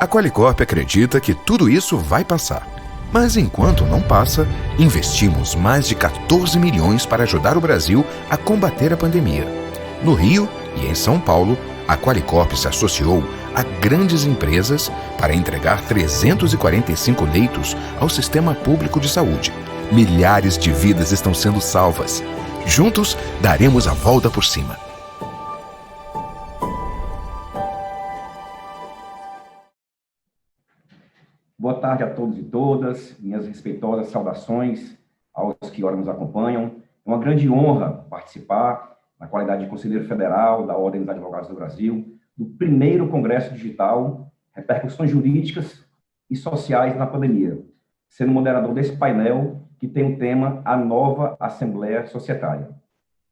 A Qualicorp acredita que tudo isso vai passar. Mas enquanto não passa, investimos mais de 14 milhões para ajudar o Brasil a combater a pandemia. No Rio e em São Paulo, a Qualicorp se associou a grandes empresas para entregar 345 leitos ao sistema público de saúde. Milhares de vidas estão sendo salvas. Juntos, daremos a volta por cima. Boa tarde a todos e todas, minhas respeitosas saudações aos que ora nos acompanham. É uma grande honra participar, na qualidade de Conselheiro Federal da Ordem dos Advogados do Brasil, do primeiro Congresso Digital, Repercussões Jurídicas e Sociais na Pandemia, sendo moderador desse painel que tem o tema A Nova Assembleia Societária.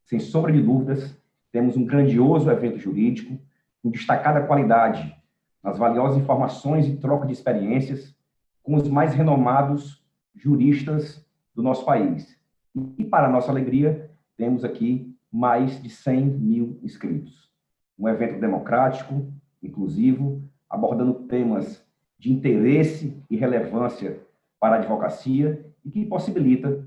Sem sombra de dúvidas, temos um grandioso evento jurídico, com destacada qualidade nas valiosas informações e troca de experiências com os mais renomados juristas do nosso país. E, para nossa alegria, temos aqui mais de 100 mil inscritos. Um evento democrático, inclusivo, abordando temas de interesse e relevância para a advocacia e que possibilita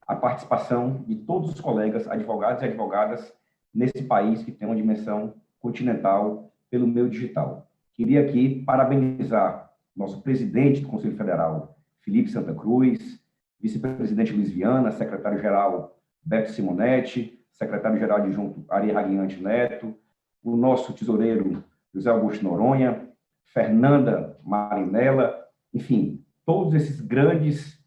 a participação de todos os colegas advogados e advogadas nesse país que tem uma dimensão continental pelo meio digital. Queria aqui parabenizar nosso presidente do Conselho Federal, Felipe Santa Cruz, vice-presidente Luiz Viana, secretário-geral Beto Simonetti, secretário-geral adjunto Ari Raguiante Neto, o nosso tesoureiro José Augusto Noronha, Fernanda Marinella, enfim, todos esses grandes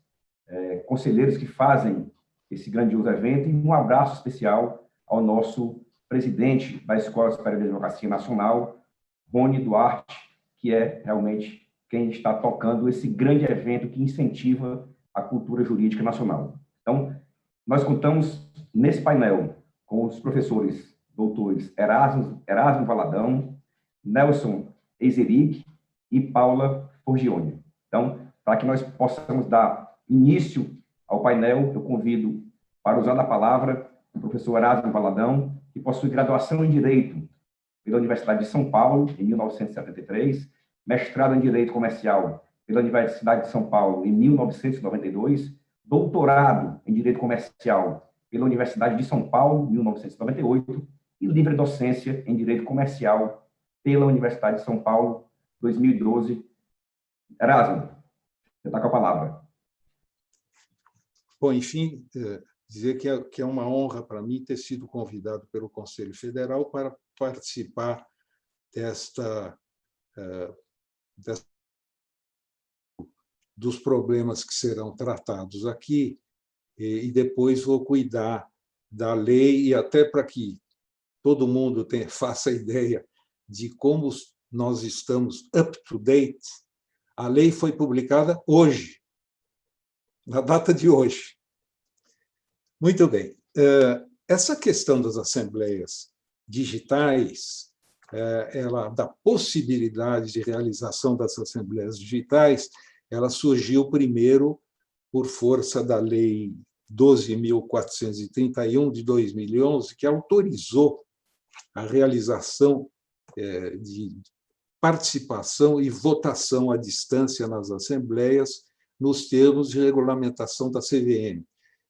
conselheiros que fazem esse grandioso evento, e um abraço especial ao nosso presidente da Escola Superior de Advocacia Nacional, Rony Duarte, que é realmente quem está tocando esse grande evento que incentiva a cultura jurídica nacional. Então, nós contamos nesse painel com os professores doutores Erasmo Valadão, Nelson Eizeric e Paula Forgione. Então, para que nós possamos dar início ao painel, eu convido para usar da palavra o professor Erasmo Valadão, que possui graduação em Direito pela Universidade de São Paulo, em 1973, mestrado em Direito Comercial pela Universidade de São Paulo, em 1992, doutorado em Direito Comercial pela Universidade de São Paulo, em 1998, e livre docência em Direito Comercial pela Universidade de São Paulo, 2012. Erasmo, você está com a palavra. Bom, enfim, dizer que é uma honra para mim ter sido convidado pelo Conselho Federal para participar dos problemas que serão tratados aqui, e depois vou cuidar da lei, e até para que todo mundo faça ideia de como nós estamos up to date. A lei foi publicada hoje, na data de hoje. Muito bem. Essa questão das assembleias digitais, da possibilidade de realização das assembleias digitais, ela surgiu primeiro por força da Lei 12.431, de 2011, que autorizou a realização de participação e votação à distância nas assembleias, nos termos de regulamentação da CVM.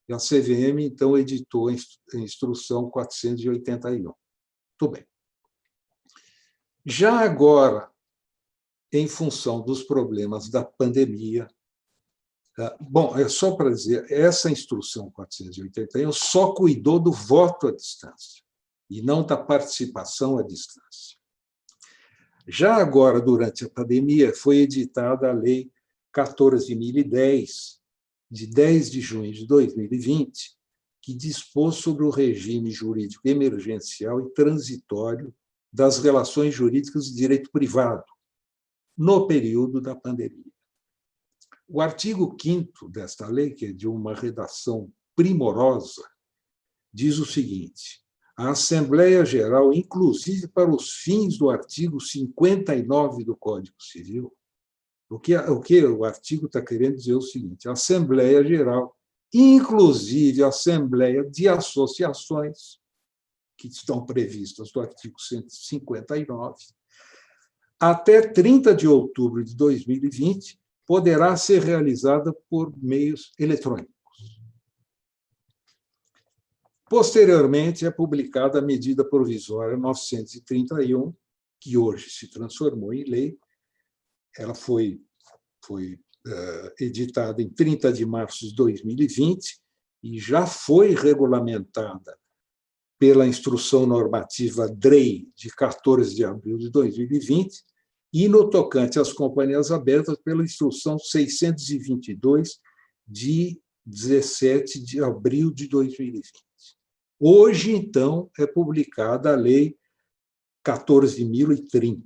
E a CVM, então, editou a Instrução 481. Muito bem. Já agora, em função dos problemas da pandemia, Bom, é só para dizer, essa instrução 481 só cuidou do voto à distância e não da participação à distância. Já agora, durante a pandemia, foi editada a Lei 14.010, de 10 de junho de 2020, que dispôs sobre o regime jurídico emergencial e transitório das relações jurídicas de direito privado, no período da pandemia. O artigo 5º desta lei, que é de uma redação primorosa, diz o seguinte: a Assembleia Geral, inclusive para os fins do artigo 59 do Código Civil, o que o artigo está querendo dizer é o seguinte: a Assembleia Geral, inclusive a Assembleia de Associações, que estão previstas no artigo 159, até 30 de outubro de 2020, poderá ser realizada por meios eletrônicos. Posteriormente, é publicada a medida provisória 931, que hoje se transformou em lei. Ela foi editada em 30 de março de 2020 e já foi regulamentada pela Instrução Normativa DREI, de 14 de abril de 2020, e, no tocante às companhias abertas, pela Instrução 622, de 17 de abril de 2020. Hoje, então, é publicada a Lei 14.030,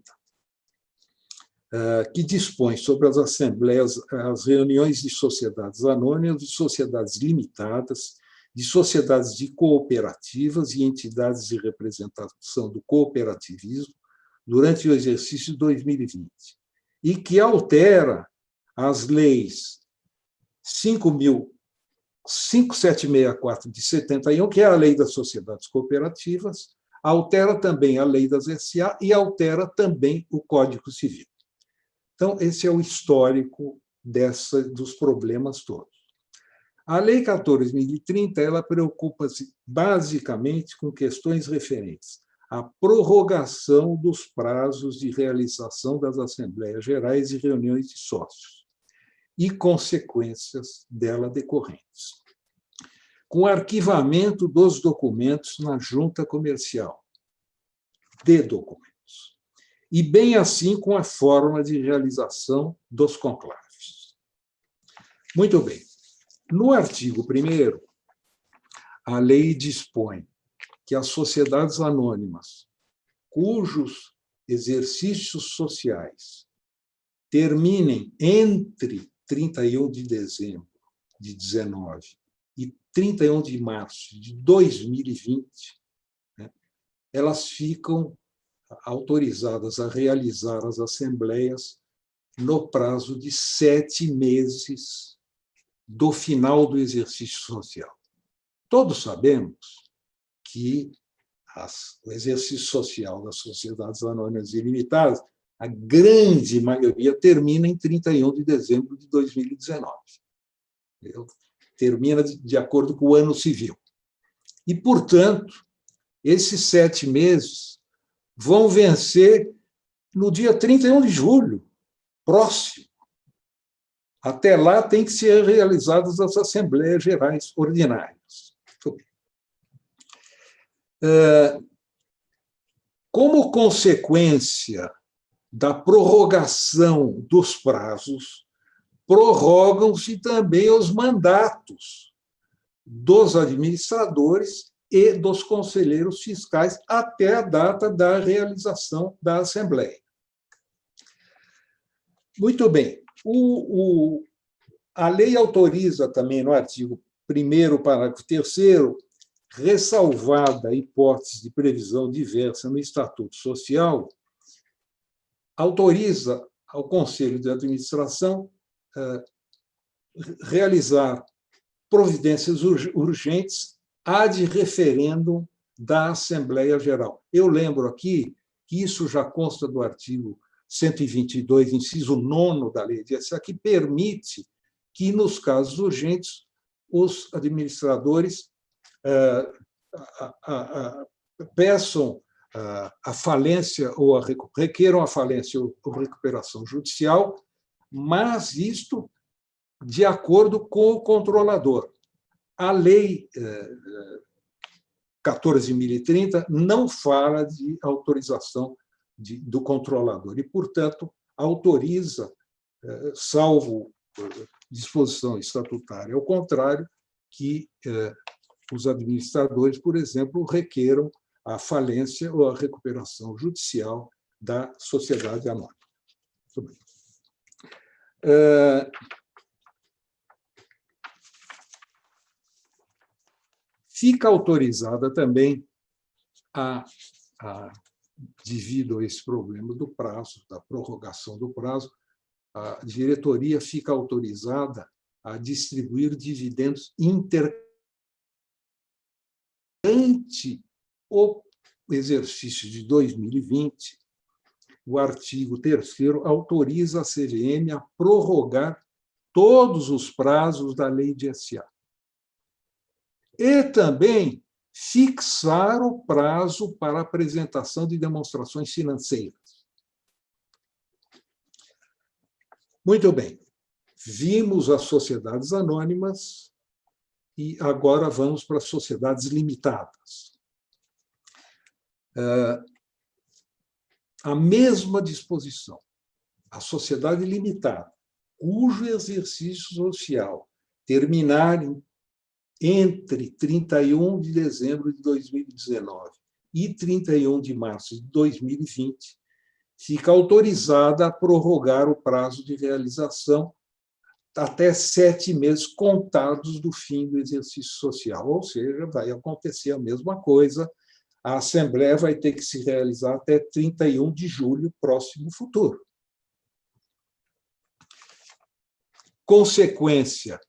que dispõe sobre as assembleias, as reuniões de sociedades anônimas, de sociedades limitadas, de sociedades de cooperativas e entidades de representação do cooperativismo durante o exercício de 2020, e que altera as leis 5.5764 de 71, que é a Lei das Sociedades Cooperativas, altera também a Lei das SA e altera também o Código Civil. Então, esse é o histórico dos problemas todos. A Lei 14.030 ela preocupa-se basicamente com questões referentes à prorrogação dos prazos de realização das Assembleias Gerais e reuniões de sócios e consequências dela decorrentes, com arquivamento dos documentos na junta comercial de documentos, e bem assim com a forma de realização dos conclaves. Muito bem. No artigo 1º, a lei dispõe que as sociedades anônimas, cujos exercícios sociais terminem entre 31 de dezembro de 19 e 31 de março de 2020, elas ficam autorizadas a realizar as assembleias no prazo de 7 meses do final do exercício social. Todos sabemos que o exercício social das sociedades anônimas ilimitadas, a grande maioria termina em 31 de dezembro de 2019. Termina de acordo com o ano civil. E, portanto, esses 7 meses vão vencer no dia 31 de julho, próximo. Até lá, tem que ser realizadas as Assembleias Gerais Ordinárias. Como consequência da prorrogação dos prazos, prorrogam-se também os mandatos dos administradores e dos conselheiros fiscais até a data da realização da Assembleia. Muito bem. A lei autoriza também, no artigo 1º, parágrafo 3º, ressalvada a hipótese de previsão diversa no Estatuto Social, autoriza ao Conselho de Administração realizar providências urgentes ad referendum da Assembleia Geral. Eu lembro aqui que isso já consta do artigo 122, inciso 9 da Lei de SA, que permite que, nos casos urgentes, os administradores peçam a falência ou requeram a falência ou recuperação judicial, mas isto de acordo com o controlador. A Lei 14.030 não fala de autorização do controlador e, portanto, autoriza, salvo disposição estatutária, ao contrário, que os administradores, por exemplo, requeram a falência ou a recuperação judicial da sociedade anônima. Muito bem. Fica autorizada também, devido a esse problema do prazo, da prorrogação do prazo, a diretoria fica autorizada a distribuir dividendos durante o exercício de 2020. O artigo 3º autoriza a CVM a prorrogar todos os prazos da Lei de SA. E também fixar o prazo para apresentação de demonstrações financeiras. Muito bem. Vimos as sociedades anônimas e agora vamos para as sociedades limitadas. A mesma disposição. A sociedade limitada, cujo exercício social terminar entre 31 de dezembro de 2019 e 31 de março de 2020, fica autorizada a prorrogar o prazo de realização até 7 meses contados do fim do exercício social. Ou seja, vai acontecer a mesma coisa, a Assembleia vai ter que se realizar até 31 de julho, próximo futuro. Consequência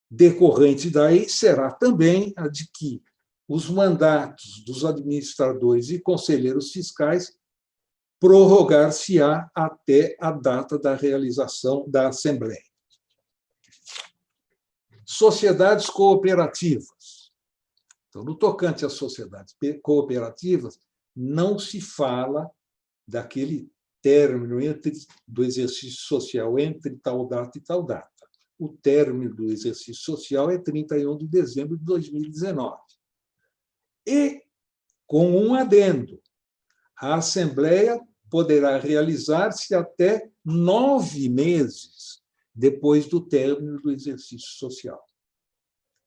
decorrente daí será também a de que os mandatos dos administradores e conselheiros fiscais prorrogar-se-á até a data da realização da Assembleia. Sociedades cooperativas. Então, no tocante às sociedades cooperativas, não se fala daquele término do exercício social entre tal data e tal data. O término do exercício social é 31 de dezembro de 2019. E, com um adendo, a Assembleia poderá realizar-se até 9 meses depois do término do exercício social,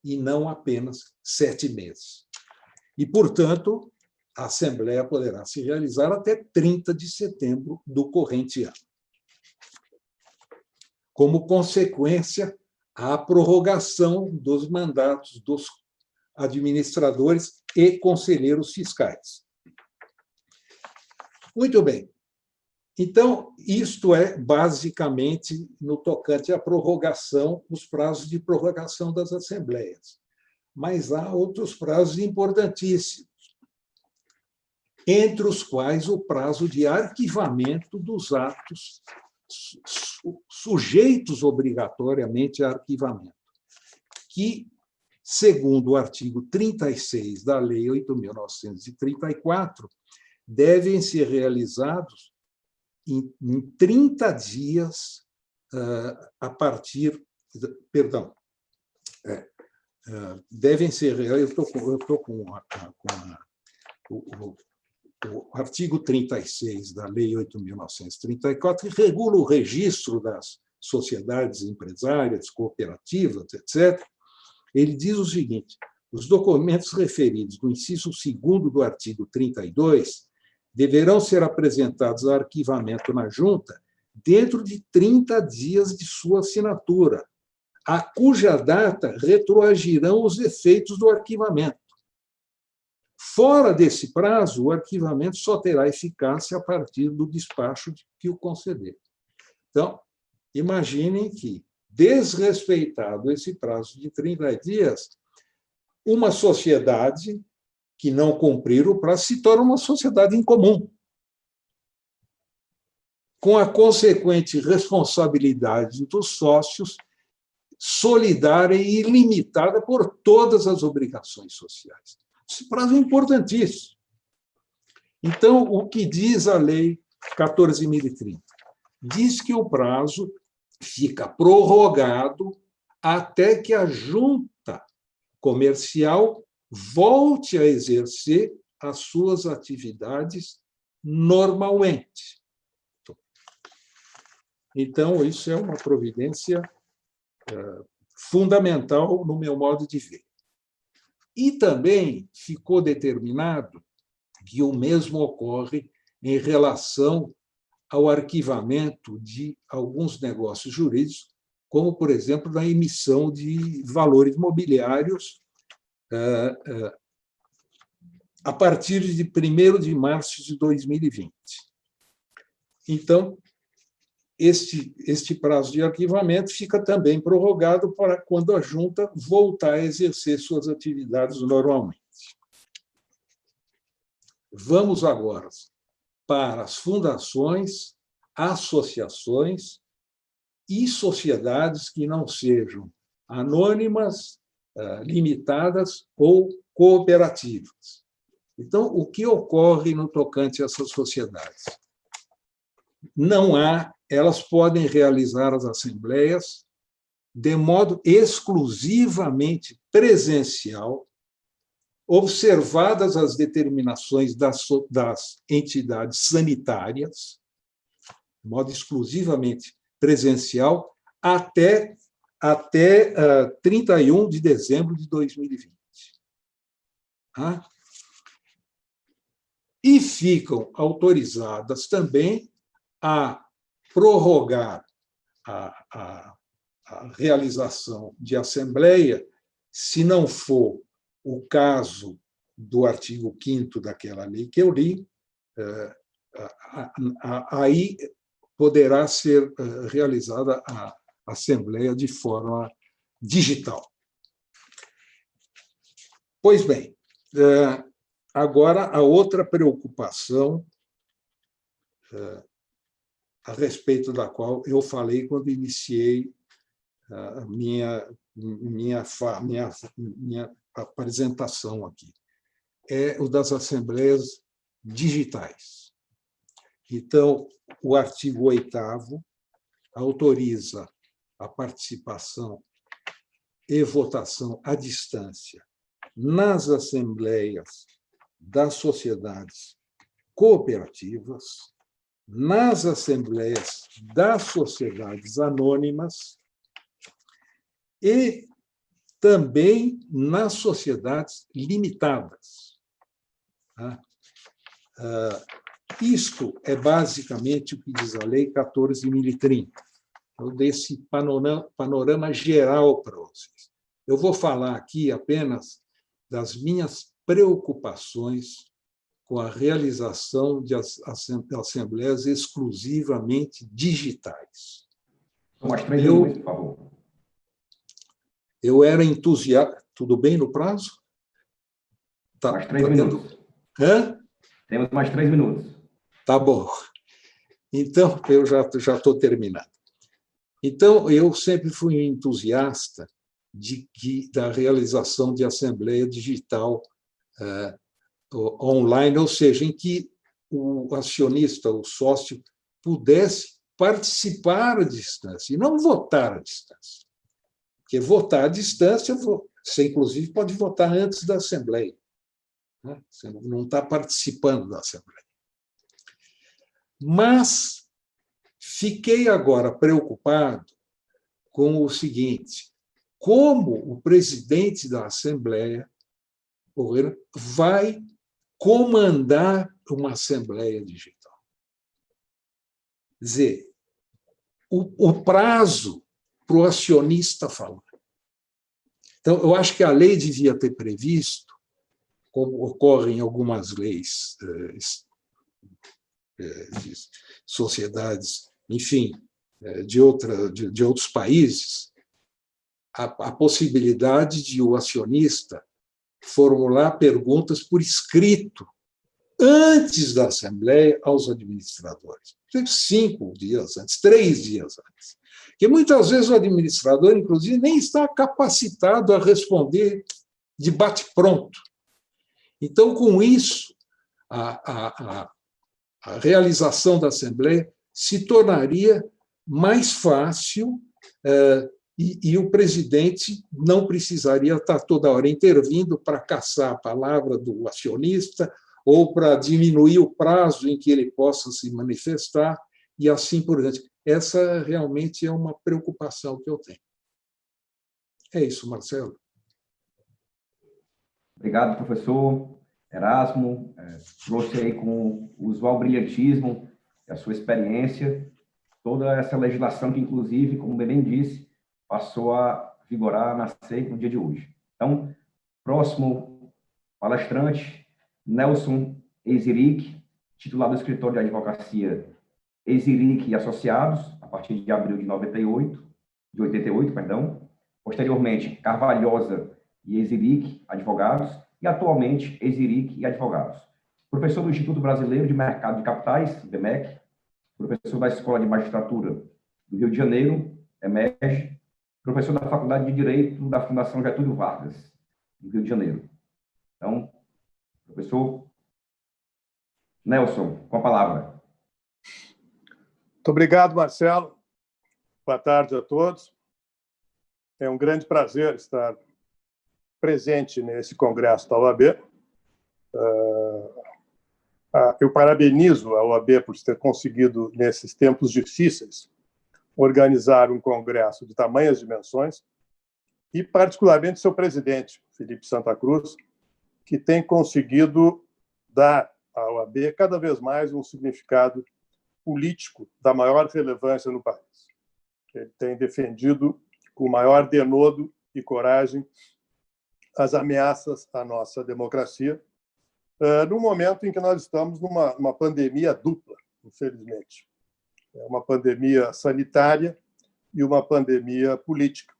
e não apenas 7 meses. E, portanto, a Assembleia poderá se realizar até 30 de setembro do corrente ano. Como consequência, a prorrogação dos mandatos dos administradores e conselheiros fiscais. Muito bem. Então, isto é, basicamente, no tocante à prorrogação, os prazos de prorrogação das assembleias. Mas há outros prazos importantíssimos, entre os quais o prazo de arquivamento dos atos sujeitos obrigatoriamente a arquivamento, que, segundo o artigo 36 da Lei 8.934, devem ser realizados em 30 dias a partir... Perdão. Devem ser... Eu estou com o artigo 36 da Lei 8.934, que regula o registro das sociedades empresárias, cooperativas, etc. Ele diz o seguinte: os documentos referidos no inciso 2º do artigo 32 deverão ser apresentados a arquivamento na Junta dentro de 30 dias de sua assinatura, a cuja data retroagirão os efeitos do arquivamento. Fora desse prazo, o arquivamento só terá eficácia a partir do despacho que o conceder. Então, imaginem que, desrespeitado esse prazo de 30 dias, uma sociedade que não cumprir o prazo se torna uma sociedade incomum, com a consequente responsabilidade dos sócios solidária e ilimitada por todas as obrigações sociais. Esse prazo é importantíssimo. Então, o que diz a Lei 14.030? Diz que o prazo fica prorrogado até que a junta comercial volte a exercer as suas atividades normalmente. Então, isso é uma providência fundamental no meu modo de ver. E também ficou determinado que o mesmo ocorre em relação ao arquivamento de alguns negócios jurídicos, como, por exemplo, na emissão de valores mobiliários a partir de 1º de março de 2020. Então, este prazo de arquivamento fica também prorrogado para quando a junta voltar a exercer suas atividades normalmente. Vamos agora para as fundações, associações e sociedades que não sejam anônimas, limitadas ou cooperativas. Então, o que ocorre no tocante a essas sociedades? Não há, elas podem realizar as assembleias de modo exclusivamente presencial, observadas as determinações das entidades sanitárias, de modo exclusivamente presencial, até 31 de dezembro de 2020. E ficam autorizadas também a prorrogar a realização de assembleia, se não for o caso do artigo 5º daquela lei que eu li, aí poderá ser realizada a assembleia de forma digital. Pois bem, agora a outra preocupação a respeito da qual eu falei quando iniciei a minha apresentação aqui, é o das assembleias digitais. Então, o artigo 8º autoriza a participação e votação à distância nas assembleias das sociedades cooperativas, nas assembleias das sociedades anônimas e também nas sociedades limitadas. Isto é basicamente o que diz a Lei 14.030. Eu dei esse panorama geral para vocês. Eu vou falar aqui apenas das minhas preocupações com a realização de assembleias exclusivamente digitais. Mais 3 minutos, por favor. Eu era entusiasta. Tudo bem no prazo? Mais 3 minutos. Temos mais 3 minutos. Tá bom. Então, eu já estou terminando. Então, eu sempre fui um entusiasta da realização de assembleia digital online, ou seja, em que o acionista, o sócio, pudesse participar à distância e não votar à distância. Porque votar à distância, você, inclusive, pode votar antes da assembleia. Você não está participando da assembleia. Mas fiquei agora preocupado com o seguinte: como o presidente da Assembleia vai comandar uma Assembleia digital? Quer dizer, o prazo para o acionista falar. Então, eu acho que a lei devia ter previsto, como ocorre em algumas leis de sociedades, enfim, de outros países, a possibilidade de o acionista formular perguntas por escrito antes da Assembleia aos administradores. 5 dias antes, 3 dias antes. Porque muitas vezes o administrador, inclusive, nem está capacitado a responder de bate-pronto. Então, com isso, a realização da Assembleia se tornaria mais fácil, e o presidente não precisaria estar toda hora intervindo para caçar a palavra do acionista ou para diminuir o prazo em que ele possa se manifestar, e assim por diante. Essa realmente é uma preocupação que eu tenho. É isso, Marcelo. Obrigado, professor Erasmo. Trouxe aí com o usual brilhantismo, a sua experiência, toda essa legislação que, inclusive, como bem disse, passou a vigorar, a nascer no dia de hoje. Então, próximo palestrante, Nelson Eiziric, titular do escritório de advocacia Eiziric e Associados, a partir de abril de 88, perdão. Posteriormente, Carvalhosa e Eiziric, advogados, e atualmente Eiziric e advogados. Professor do Instituto Brasileiro de Mercado de Capitais, IBMEC, professor da Escola de Magistratura do Rio de Janeiro, EMERGE, professor da Faculdade de Direito da Fundação Getúlio Vargas, do Rio de Janeiro. Então, professor Nelson, com a palavra. Muito obrigado, Marcelo. Boa tarde a todos. É um grande prazer estar presente nesse congresso da OAB. Eu parabenizo a OAB por ter conseguido, nesses tempos difíceis, organizar um congresso de tamanhas dimensões e, particularmente, seu presidente, Felipe Santa Cruz, que tem conseguido dar à OAB cada vez mais um significado político da maior relevância no país. Ele tem defendido com maior denodo e coragem as ameaças à nossa democracia, no momento em que nós estamos numa pandemia dupla, infelizmente. É uma pandemia sanitária e uma pandemia política.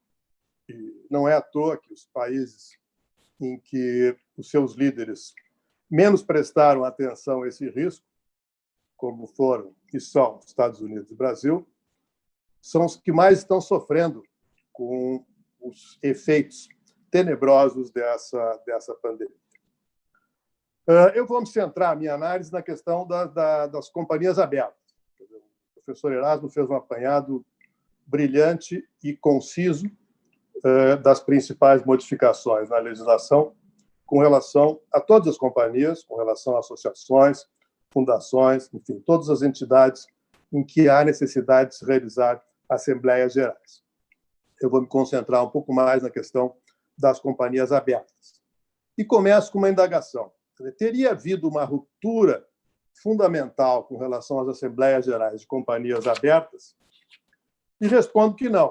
E não é à toa que os países em que os seus líderes menos prestaram atenção a esse risco, como foram e são os Estados Unidos e o Brasil, são os que mais estão sofrendo com os efeitos tenebrosos dessa pandemia. Eu vou me centrar a minha análise na questão das companhias abertas. O professor Erasmo fez um apanhado brilhante e conciso das principais modificações na legislação com relação a todas as companhias, com relação a associações, fundações, enfim, todas as entidades em que há necessidade de se realizar assembleias gerais. Eu vou me concentrar um pouco mais na questão das companhias abertas. E começo com uma indagação. Teria havido uma ruptura fundamental com relação às assembleias gerais de companhias abertas? E respondo que não.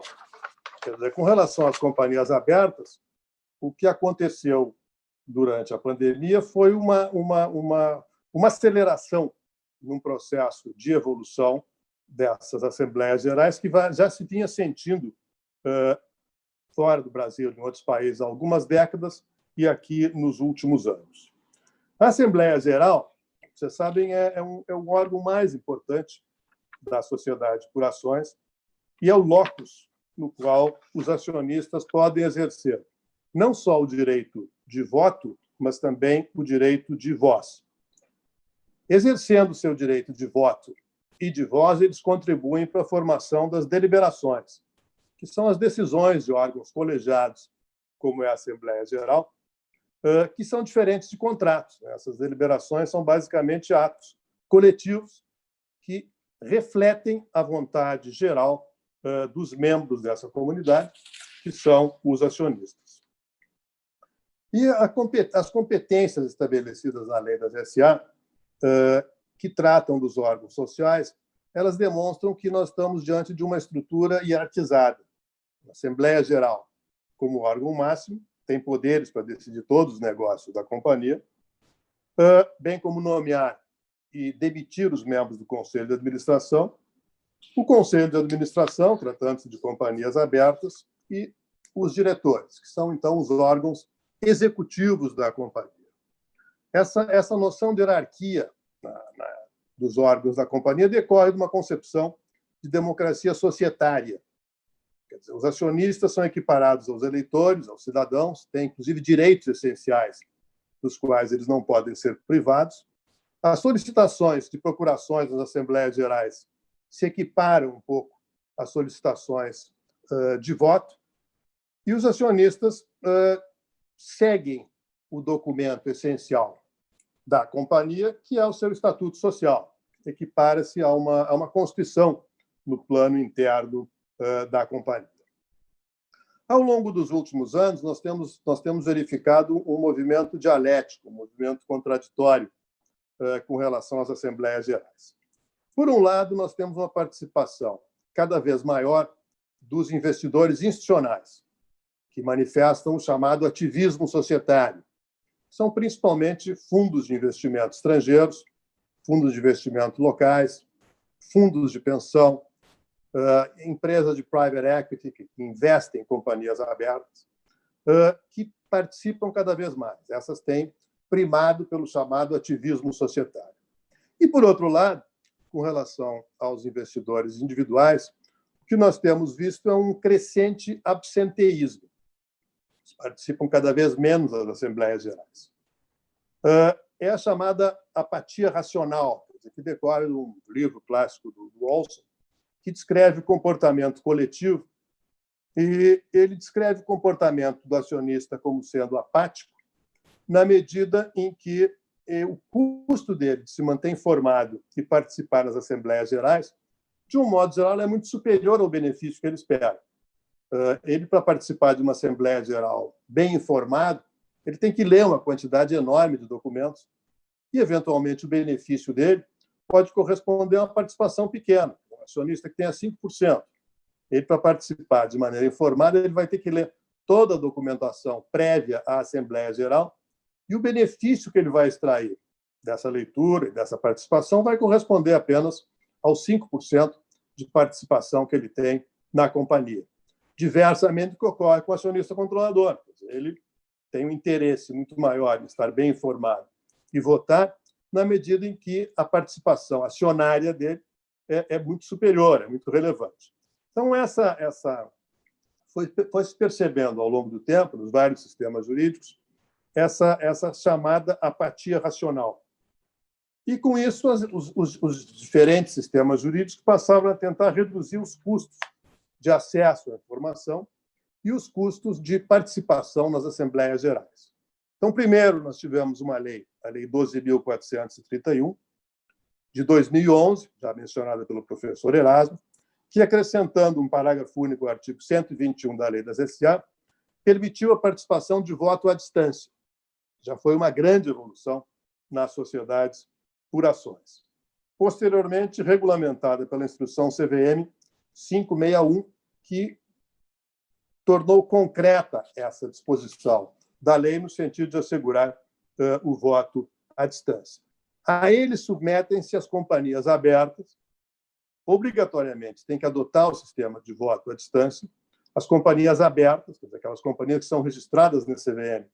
Quer dizer, com relação às companhias abertas, o que aconteceu durante a pandemia foi uma aceleração num processo de evolução dessas assembleias gerais que já se vinha sentindo fora do Brasil, em outros países, há algumas décadas, e aqui nos últimos anos. A Assembleia Geral, vocês sabem, é o órgão mais importante da sociedade por ações e é o locus no qual os acionistas podem exercer não só o direito de voto, mas também o direito de voz. Exercendo seu direito de voto e de voz, eles contribuem para a formação das deliberações, que são as decisões de órgãos colegiados, como é a Assembleia Geral, que são diferentes de contratos. Essas deliberações são basicamente atos coletivos que refletem a vontade geral dos membros dessa comunidade, que são os acionistas. E as competências estabelecidas na lei das SA, que tratam dos órgãos sociais, elas demonstram que nós estamos diante de uma estrutura hierarquizada. A Assembleia Geral, como órgão máximo, tem poderes para decidir todos os negócios da companhia, bem como nomear e demitir os membros do Conselho de Administração, o Conselho de Administração, tratando-se de companhias abertas, e os diretores, que são, então, os órgãos executivos da companhia. Essa noção de hierarquia dos órgãos da companhia decorre de uma concepção de democracia societária. Quer dizer, os acionistas são equiparados aos eleitores, aos cidadãos, têm, inclusive, direitos essenciais dos quais eles não podem ser privados. As solicitações de procurações nas Assembleias Gerais se equiparam um pouco as solicitações de voto, e os acionistas seguem o documento essencial da companhia, que é o seu estatuto social, equipara-se a uma constituição no plano interno da companhia. Ao longo dos últimos anos, nós temos verificado um movimento dialético, um movimento contraditório com relação às Assembleias Gerais. Por um lado, nós temos uma participação cada vez maior dos investidores institucionais, que manifestam o chamado ativismo societário. São principalmente fundos de investimento estrangeiros, fundos de investimento locais, fundos de pensão, empresas de private equity que investem em companhias abertas, que participam cada vez mais. Essas têm primado pelo chamado ativismo societário. E, por outro lado, com relação aos investidores individuais, o que nós temos visto é um crescente absenteísmo. Eles participam cada vez menos das Assembleias Gerais. É a chamada apatia racional, que decorre de um livro clássico do Olson, que descreve o comportamento coletivo, e ele descreve o comportamento do acionista como sendo apático, na medida em que o custo dele de se manter informado e participar das Assembleias Gerais, de um modo geral, é muito superior ao benefício que ele espera. Ele, para participar de uma Assembleia Geral bem informado, ele tem que ler uma quantidade enorme de documentos e, eventualmente, o benefício dele pode corresponder a uma participação pequena. Um acionista que tenha 5%. Ele, para participar de maneira informada, ele vai ter que ler toda a documentação prévia à Assembleia Geral e o benefício que ele vai extrair dessa leitura e dessa participação vai corresponder apenas aos 5% de participação que ele tem na companhia. Diversamente do que ocorre com o acionista controlador. Ele tem um interesse muito maior em estar bem informado e votar na medida em que a participação acionária dele é muito superior, é muito relevante. Então, foi se percebendo ao longo do tempo, nos vários sistemas jurídicos, essa chamada apatia racional. E, com isso, os diferentes sistemas jurídicos passavam a tentar reduzir os custos de acesso à informação e os custos de participação nas Assembleias Gerais. Então, primeiro, nós tivemos uma lei, a Lei 12.431, de 2011, já mencionada pelo professor Erasmo, que, acrescentando um parágrafo único ao artigo 121 da Lei das SA, permitiu a participação de voto à distância. Já foi uma grande evolução nas sociedades por ações. Posteriormente, regulamentada pela Instrução CVM 561, que tornou concreta essa disposição da lei no sentido de assegurar o voto à distância. A ele submetem-se as companhias abertas, obrigatoriamente têm que adotar o sistema de voto à distância, as companhias abertas, quer dizer, aquelas companhias que são registradas na CVM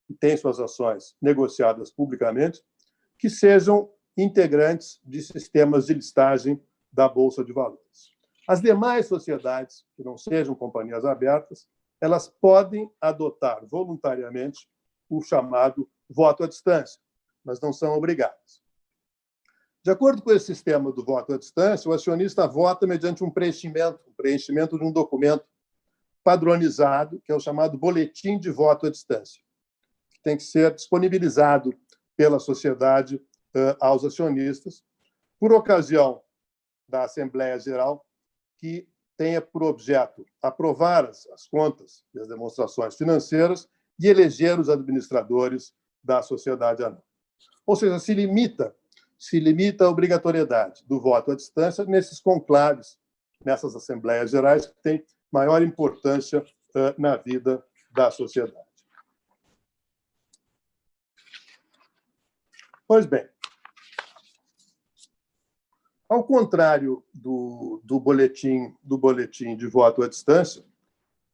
e têm suas ações negociadas publicamente, que sejam integrantes de sistemas de listagem da Bolsa de Valores. As demais sociedades, que não sejam companhias abertas, elas podem adotar voluntariamente o chamado voto à distância, mas não são obrigadas. De acordo com esse sistema do voto à distância, o acionista vota mediante um preenchimento de um documento padronizado, que é o chamado boletim de voto à distância, que tem que ser disponibilizado pela sociedade aos acionistas, por ocasião da Assembleia Geral, que tenha por objeto aprovar as contas e as demonstrações financeiras e eleger os administradores da sociedade anônima. Ou seja, se limita a obrigatoriedade do voto à distância nesses conclaves, nessas Assembleias Gerais, que têm maior importância na vida da sociedade. Pois bem, ao contrário do boletim de voto à distância,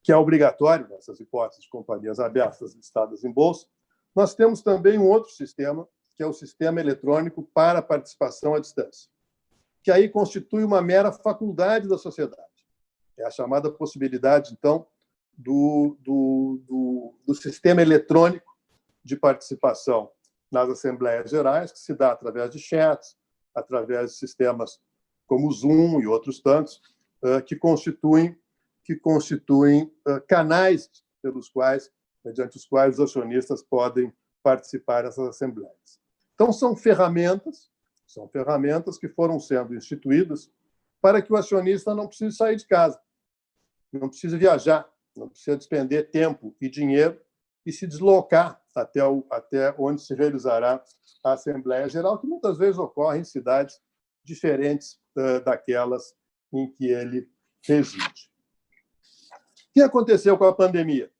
que é obrigatório nessas hipóteses de companhias abertas listadas em bolsa, nós temos também um outro sistema, que é o sistema eletrônico para participação à distância, que aí constitui uma mera faculdade da sociedade. É a chamada possibilidade, então, do sistema eletrônico de participação nas Assembleias Gerais, que se dá através de chats, através de sistemas como o Zoom e outros tantos, que constituem canais mediante os quais os acionistas podem participar dessas assembleias. Então, são ferramentas que foram sendo instituídas para que o acionista não precise sair de casa, não precise viajar, não precisa despender tempo e dinheiro e se deslocar até onde se realizará a Assembleia Geral, que muitas vezes ocorre em cidades diferentes daquelas em que ele reside. O que aconteceu com a pandemia?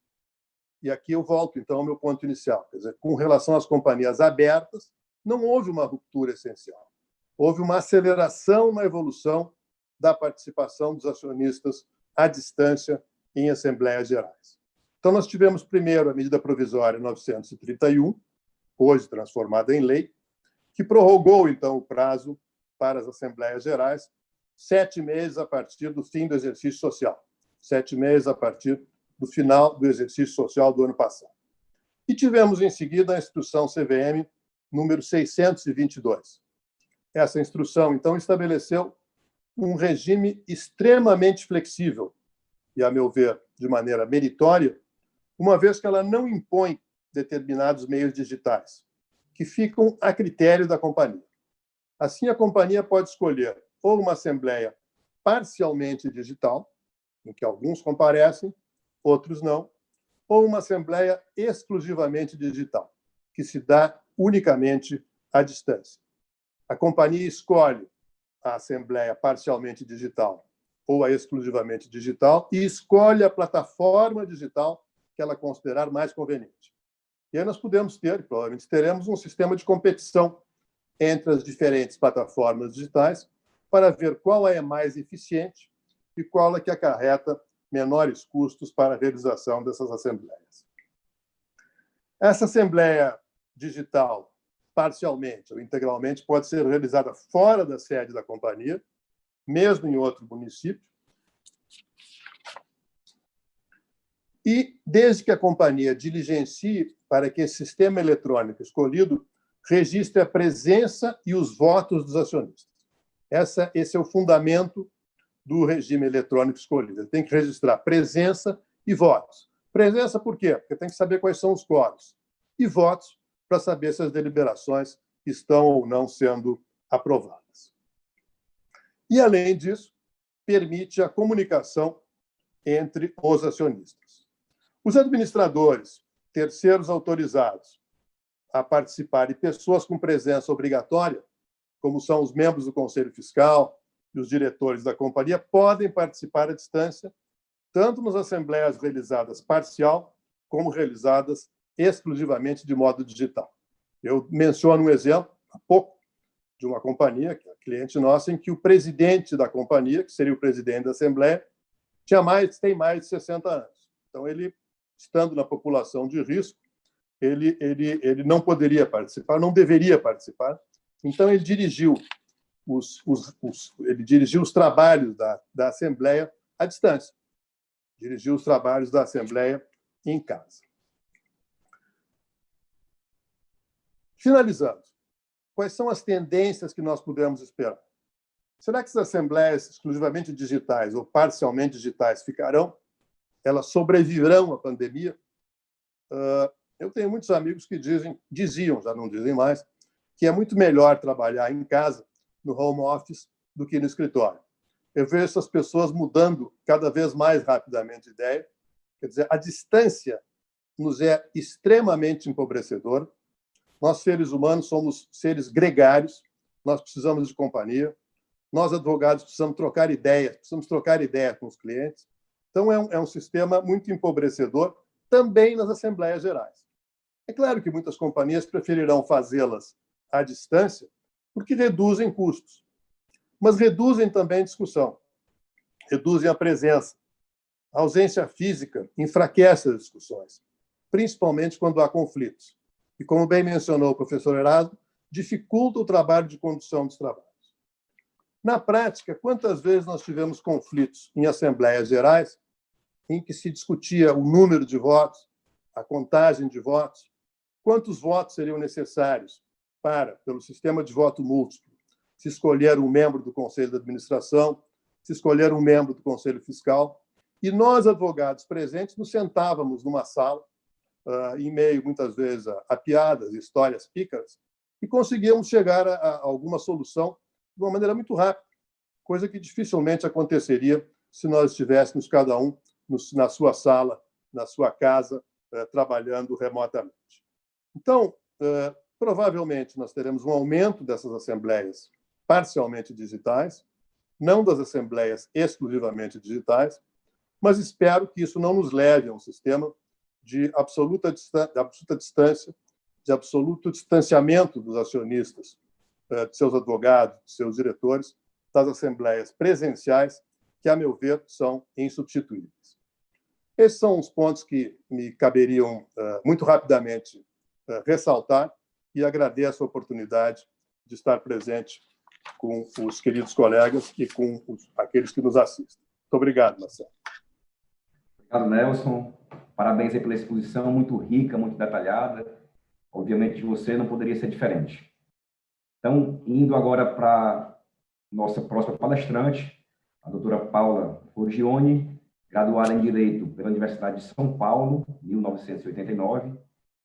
E aqui eu volto, então, ao meu ponto inicial. Quer dizer, com relação às companhias abertas, não houve uma ruptura essencial. Houve uma aceleração na evolução da participação dos acionistas à distância em assembleias gerais. Então, nós tivemos, primeiro, a medida provisória 931, hoje transformada em lei, que prorrogou, então, o prazo para as assembleias gerais 7 meses a partir do fim do exercício social, 7 meses a partir do final do exercício social do ano passado. E tivemos, em seguida, a instrução CVM número 622. Essa instrução, então, estabeleceu um regime extremamente flexível e, a meu ver, de maneira meritória, uma vez que ela não impõe determinados meios digitais, que ficam a critério da companhia. Assim, a companhia pode escolher ou uma assembleia parcialmente digital, em que alguns comparecem, outros não, ou uma assembleia exclusivamente digital, que se dá unicamente à distância. A companhia escolhe a assembleia parcialmente digital ou a exclusivamente digital e escolhe a plataforma digital que ela considerar mais conveniente. E aí nós podemos ter, provavelmente teremos, um sistema de competição entre as diferentes plataformas digitais para ver qual é mais eficiente e qual é que acarreta menores custos para a realização dessas assembleias. Essa assembleia digital, parcialmente ou integralmente, pode ser realizada fora da sede da companhia, mesmo em outro município, e desde que a companhia diligencie para que esse sistema eletrônico escolhido registre a presença e os votos dos acionistas. Esse é o fundamento do regime eletrônico escolhido. Ele tem que registrar presença e votos. Presença por quê? Porque tem que saber quais são os quóruns. E votos para saber se as deliberações estão ou não sendo aprovadas. E, além disso, permite a comunicação entre os acionistas. Os administradores, terceiros autorizados a participar e pessoas com presença obrigatória, como são os membros do Conselho Fiscal e os diretores da companhia, podem participar à distância, tanto nas assembleias realizadas parcial, como realizadas exclusivamente de modo digital. Eu menciono um exemplo, há pouco, de uma companhia, que é cliente nossa, em que o presidente da companhia, que seria o presidente da assembleia, tem mais de 60 anos. Então, ele, estando na população de risco, ele não poderia participar, não deveria participar. Então, ele dirigiu os trabalhos da Assembleia à distância, dirigiu os trabalhos da Assembleia em casa. Finalizando, quais são as tendências que nós podemos esperar? Será que as assembleias exclusivamente digitais ou parcialmente digitais ficarão? Elas sobreviverão à pandemia? Eu tenho muitos amigos que diziam, já não dizem mais, que é muito melhor trabalhar em casa, no home office, do que no escritório. Eu vejo essas pessoas mudando cada vez mais rapidamente de ideia. Quer dizer, a distância nos é extremamente empobrecedora. Nós, seres humanos, somos seres gregários, nós precisamos de companhia. Nós, advogados, precisamos trocar ideias com os clientes. Então, é um sistema muito empobrecedor, também nas assembleias gerais. É claro que muitas companhias preferirão fazê-las à distância, porque reduzem custos, mas reduzem também discussão, reduzem a presença. A ausência física enfraquece as discussões, principalmente quando há conflitos. E, como bem mencionou o professor Erasmo, dificulta o trabalho de condução dos trabalhos. Na prática, quantas vezes nós tivemos conflitos em assembleias gerais em que se discutia o número de votos, a contagem de votos, quantos votos seriam necessários para, pelo sistema de voto múltiplo, se escolher um membro do Conselho de Administração se escolher um membro do Conselho Fiscal, e nós, advogados presentes, nos sentávamos numa sala, em meio, muitas vezes, a piadas, histórias pícaras, e conseguíamos chegar a alguma solução de uma maneira muito rápida, coisa que dificilmente aconteceria se nós estivéssemos cada um na sua sala, na sua casa, trabalhando remotamente. Então, provavelmente, nós teremos um aumento dessas assembleias parcialmente digitais, não das assembleias exclusivamente digitais, mas espero que isso não nos leve a um sistema de absoluta distância, de absoluto distanciamento dos acionistas, de seus advogados, de seus diretores, das assembleias presenciais, que, a meu ver, são insubstituíveis. Esses são os pontos que me caberiam, muito rapidamente, ressaltar, e agradeço a oportunidade de estar presente com os queridos colegas e com aqueles que nos assistem. Muito obrigado, Marcelo. Obrigado, Nelson. Parabéns aí pela exposição, muito rica, muito detalhada. Obviamente, de você não poderia ser diferente. Então, indo agora para nossa próxima palestrante, a doutora Paula Forgione, graduada em Direito pela Universidade de São Paulo, 1989,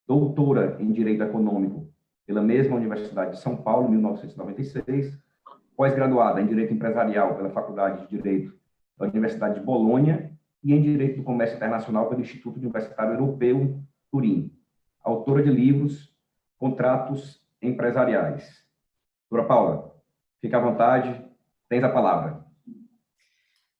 doutora em Direito Econômico pela mesma Universidade de São Paulo, 1996, pós-graduada em Direito Empresarial pela Faculdade de Direito da Universidade de Bolonha e em Direito do Comércio Internacional pelo Instituto Universitário Europeu, Turim. Autora de livros, Contratos Empresariais. Doutora Paula, fique à vontade, tens a palavra.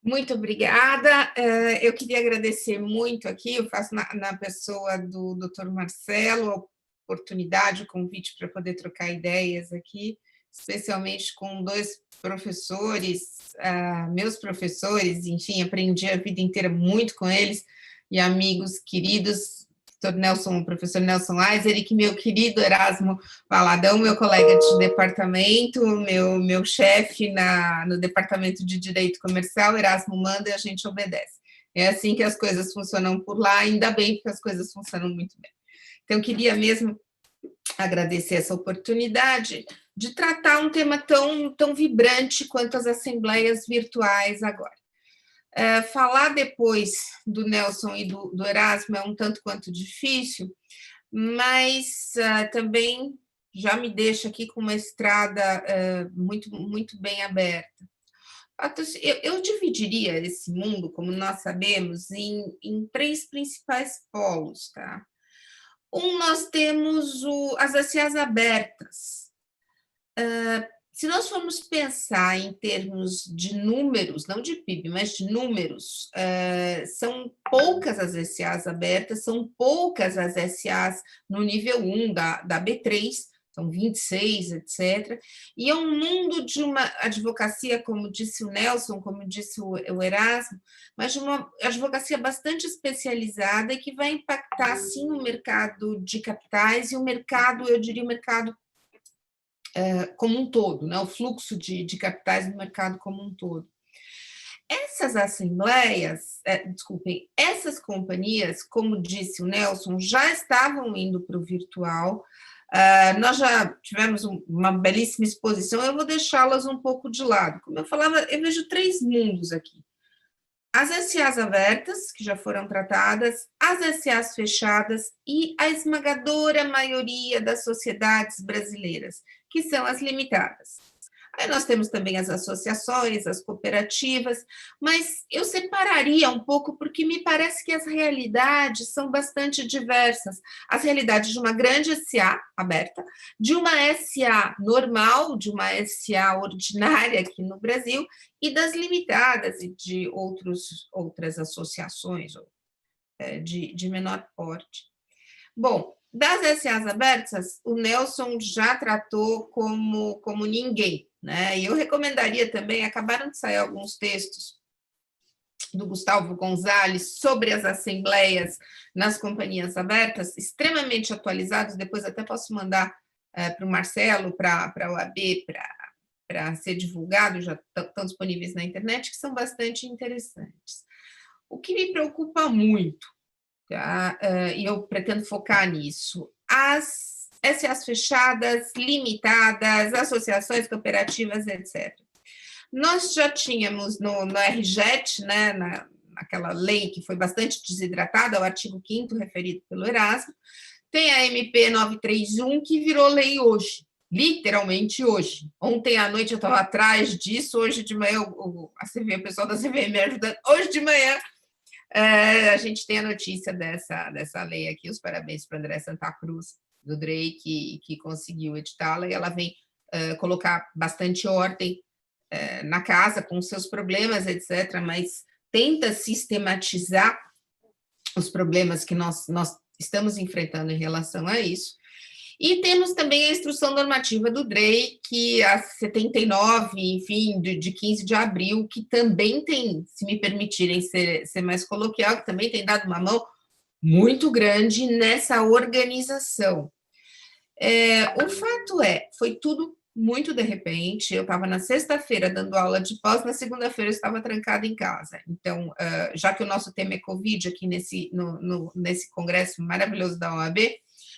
Muito obrigada. Eu queria agradecer muito aqui, eu faço na pessoa do Dr. Marcelo, a oportunidade, o convite para poder trocar ideias aqui, especialmente com dois professores, meus professores, enfim, aprendi a vida inteira muito com eles, e amigos queridos, o professor Nelson Aizer, e que meu querido Erasmo Valadão, meu colega de departamento, meu chefe no departamento de Direito Comercial. Erasmo manda e a gente obedece. É assim que as coisas funcionam por lá, ainda bem que as coisas funcionam muito bem. Então, eu queria mesmo agradecer essa oportunidade de tratar um tema tão vibrante quanto as assembleias virtuais agora. Falar depois do Nelson e do Erasmo é um tanto quanto difícil, mas também já me deixa aqui com uma estrada muito, muito bem aberta. Eu dividiria esse mundo, como nós sabemos, em três principais polos, tá? Nós temos as SAs abertas. Se nós formos pensar em termos de números, não de PIB, mas de números, são poucas as SAs abertas, são poucas as SAs no nível 1 da B3, são 26, etc. E é um mundo de uma advocacia, como disse o Nelson, como disse o Erasmo, mas de uma advocacia bastante especializada e que vai impactar, sim, o mercado de capitais e o mercado, eu diria, o mercado como um todo, né? O fluxo de capitais no mercado como um todo. Essas assembleias, essas companhias, como disse o Nelson, já estavam indo para o virtual. Nós já tivemos uma belíssima exposição, eu vou deixá-las um pouco de lado. Como eu falava, eu vejo três mundos aqui. As SAs abertas, que já foram tratadas, as SAs fechadas e a esmagadora maioria das sociedades brasileiras, que são as limitadas. Aí nós temos também as associações, as cooperativas, mas eu separaria um pouco porque me parece que as realidades são bastante diversas. As realidades de uma grande SA aberta, de uma SA normal, de uma SA ordinária aqui no Brasil, e das limitadas e de outras associações de menor porte. Bom, das SAs abertas, o Nelson já tratou como ninguém, né? E eu recomendaria também, acabaram de sair alguns textos do Gustavo Gonzalez sobre as assembleias nas companhias abertas, extremamente atualizados, depois até posso mandar para o Marcelo, para a OAB, para ser divulgado, já estão disponíveis na internet, que são bastante interessantes. O que me preocupa muito, tá? E eu pretendo focar nisso, as SAs fechadas, limitadas, associações, cooperativas, etc. Nós já tínhamos no RJET, né, naquela lei que foi bastante desidratada, o artigo 5º referido pelo Erasmo, tem a MP 931, que virou lei hoje, literalmente hoje. Ontem à noite eu estava atrás disso, hoje de manhã o pessoal da CVM me ajudando, hoje de manhã a gente tem a notícia dessa lei aqui. Os parabéns para André Santa Cruz, do DREI, que conseguiu editá-la, e ela vem colocar bastante ordem na casa, com seus problemas, etc., mas tenta sistematizar os problemas que nós estamos enfrentando em relação a isso. E temos também a instrução normativa do DREI, que a 79, enfim, de 15 de abril, que também tem, se me permitirem ser mais coloquial, que também tem dado uma mão muito grande nessa organização. O fato foi tudo muito de repente. Eu estava na sexta-feira dando aula de pós, na segunda-feira eu estava trancada em casa. Então, já que o nosso tema é Covid aqui nesse congresso maravilhoso da OAB,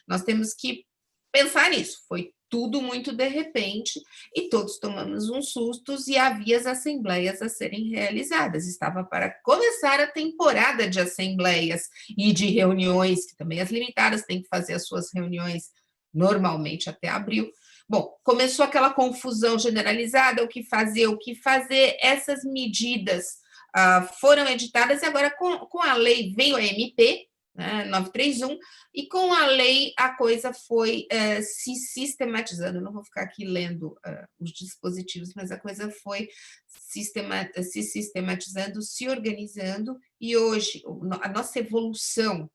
nós temos que pensar nisso. Foi tudo muito de repente e todos tomamos uns sustos e havia as assembleias a serem realizadas. Estava para começar a temporada de assembleias e de reuniões, que também as limitadas têm que fazer as suas reuniões normalmente até abril. Bom, começou aquela confusão generalizada, o que fazer, essas medidas foram editadas, e agora com a lei veio a MP, né, 931, e com a lei a coisa foi se sistematizando. Eu não vou ficar aqui lendo os dispositivos, mas a coisa foi se sistematizando, se organizando, e hoje a nossa evolução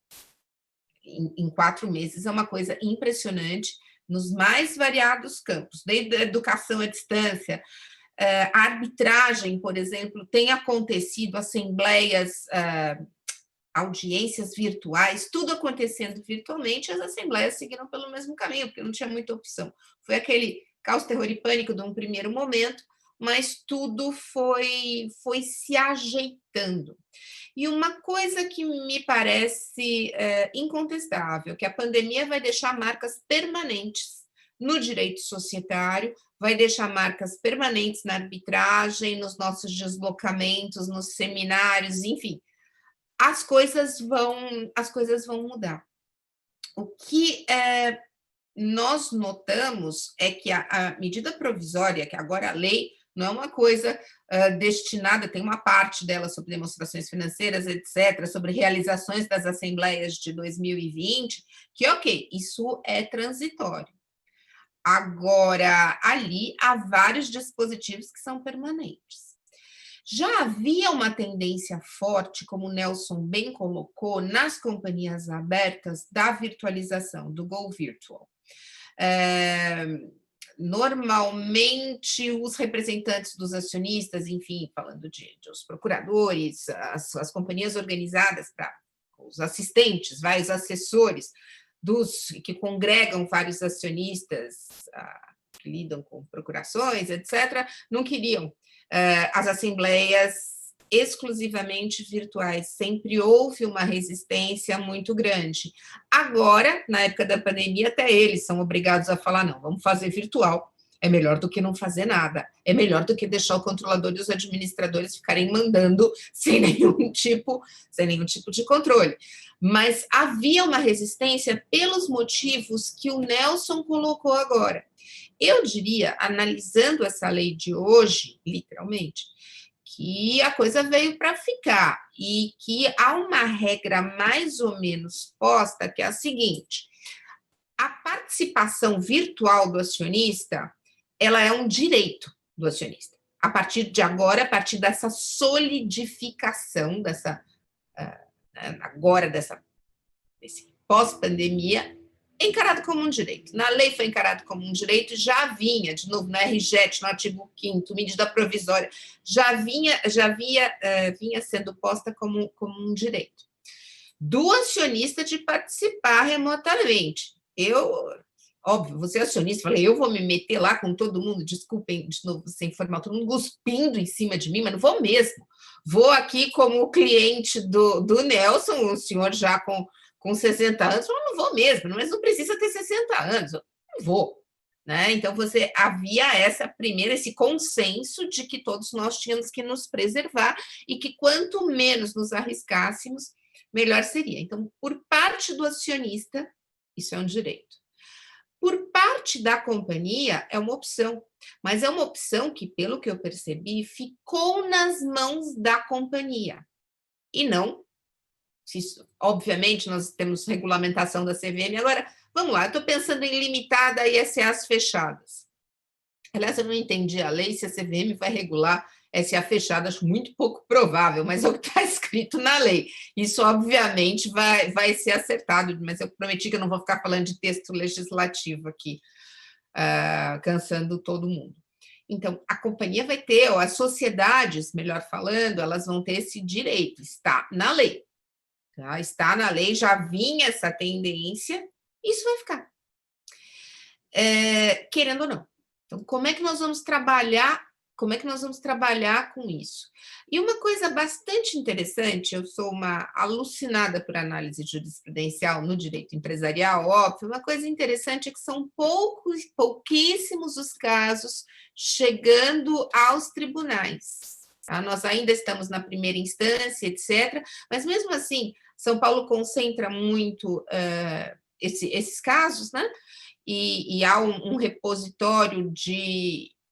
em 4 meses é uma coisa impressionante, nos mais variados campos, desde a educação à distância, a arbitragem, por exemplo, tem acontecido, assembleias, audiências virtuais, tudo acontecendo virtualmente. As assembleias seguiram pelo mesmo caminho, porque não tinha muita opção. Foi aquele caos, terror e pânico de um primeiro momento, mas tudo foi se ajeitando. E uma coisa que me parece incontestável, que a pandemia vai deixar marcas permanentes no direito societário, vai deixar marcas permanentes na arbitragem, nos nossos deslocamentos, nos seminários, enfim, as coisas vão mudar. O que nós notamos é que a medida provisória, que agora a lei, não é uma coisa destinada, tem uma parte dela sobre demonstrações financeiras, etc., sobre realizações das assembleias de 2020, que, ok, isso é transitório. Agora, ali há vários dispositivos que são permanentes. Já havia uma tendência forte, como o Nelson bem colocou, nas companhias abertas da virtualização, do Go Virtual. Normalmente, os representantes dos acionistas, enfim, falando dos procuradores, as companhias organizadas, os assistentes, os assessores, que congregam vários acionistas, que lidam com procurações, etc., não queriam as assembleias exclusivamente virtuais. Sempre houve uma resistência muito grande. Agora, na época da pandemia, até eles são obrigados a falar, não, vamos fazer virtual, é melhor do que não fazer nada, é melhor do que deixar o controlador e os administradores ficarem mandando sem nenhum tipo de controle. Mas havia uma resistência pelos motivos que o Nelson colocou agora. Eu diria, analisando essa lei de hoje, literalmente, que a coisa veio para ficar e que há uma regra mais ou menos posta, que é a seguinte: a participação virtual do acionista, ela é um direito do acionista. A partir de agora, a partir dessa solidificação, desse pós-pandemia, é encarado como um direito. Na lei foi encarado como um direito, já vinha, de novo, no RJET, no artigo 5º, medida provisória, vinha sendo posta como um direito do acionista de participar remotamente. Óbvio, você é acionista, falei, eu vou me meter lá com todo mundo, desculpem de novo sem formal, todo mundo cuspindo em cima de mim, mas não vou mesmo. Vou aqui como cliente do Nelson, um senhor já com 60 anos, eu não vou mesmo, mas não precisa ter 60 anos, eu não vou. né? Então, havia esse consenso de que todos nós tínhamos que nos preservar e que quanto menos nos arriscássemos, melhor seria. Então, por parte do acionista, isso é um direito. Por parte da companhia, é uma opção, mas é uma opção que, pelo que eu percebi, ficou nas mãos da companhia. E não, obviamente, nós temos regulamentação da CVM. Agora, vamos lá, eu estou pensando em limitada e SAs fechadas. Aliás, eu não entendi a lei se a CVM vai regular SA fechada, acho muito pouco provável, mas é o que está escrito na lei. Isso, obviamente, vai ser acertado, mas eu prometi que eu não vou ficar falando de texto legislativo aqui, cansando todo mundo. Então, a companhia vai ter, ou as sociedades, melhor falando, elas vão ter esse direito, está na lei. Tá? Está na lei, já vinha essa tendência, isso vai ficar. Querendo ou não. Então, como é que nós vamos trabalhar com isso? E uma coisa bastante interessante, eu sou uma alucinada por análise jurisprudencial no direito empresarial, óbvio, uma coisa interessante é que são pouquíssimos os casos chegando aos tribunais. Tá? Nós ainda estamos na primeira instância, etc., mas mesmo assim, São Paulo concentra muito esses casos, né? E há um repositório